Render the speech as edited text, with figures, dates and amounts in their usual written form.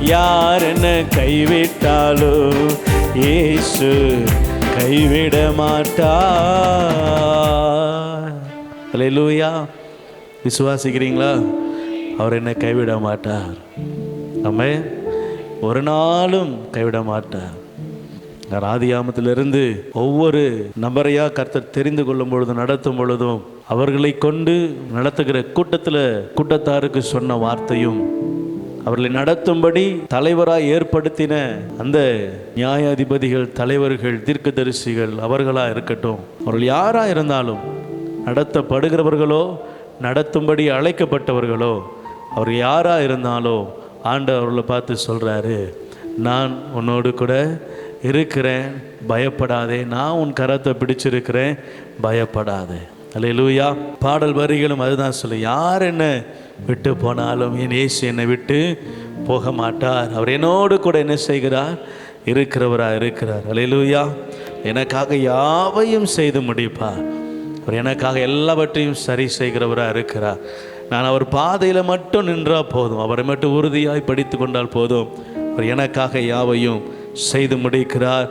யார் என்ன கைவிட்டாலும் இயேசு கைவிட மாட்டார். அல்லேலூயா. விசுவாசிக்கிறீங்களா? அவர் என்ன கைவிட மாட்டார். நம்ம ஒரு நாளும் கைவிட மாட்டார். ஆதியாமத்திலிருந்து ஒவ்வொரு நபரையா கர்த்தர் தெரிந்து கொள்ளும் பொழுதும் நடத்தும் பொழுதும் அவர்களை கொண்டு நடத்துகிற கூட்டத்தாருக்கு சொன்ன வார்த்தையும், அவர்களை நடத்தும்படி தலைவராய் ஏற்படுத்தின அந்த நியாயாதிபதிகள், தலைவர்கள், தீர்க்கதரிசிகள் அவர்களா இருக்கட்டும், அவர்கள் யாரா இருந்தாலும், நடத்தப்படுகிறவர்களோ நடத்தும்படி அழைக்கப்பட்டவர்களோ, அவர் யாரா இருந்தாலோ ஆண்டவர் அவர்களை பார்த்து சொல்றாரு, நான் உன்னோடு கூட இருக்கிறேன், பயப்படாதே, நான் உன் கரத்தை பிடிச்சிருக்கிறேன், பயப்படாதே. அல்லேலூயா. பாடல் வரிகளும் அதுதான் சொல்லு, யார் என்ன விட்டு போனாலும் என் இயேசு என்னை விட்டு போக மாட்டார். அவர் என்னோடு கூட என்ன செய்கிறார்? இருக்கிறவராக இருக்கிறார். அல்லேலூயா. எனக்காக யாவையும் செய்து முடிப்பார். அவர் எனக்காக எல்லாவற்றையும் சரி செய்கிறவராக இருக்கிறார். நான் அவர் பாதையில் மட்டும் நின்றால் போதும், அவரை மட்டும் உறுதியாய் படித்து கொண்டால் போதும், அவர் எனக்காக யாவையும் செய்து முடிக்கிறார்.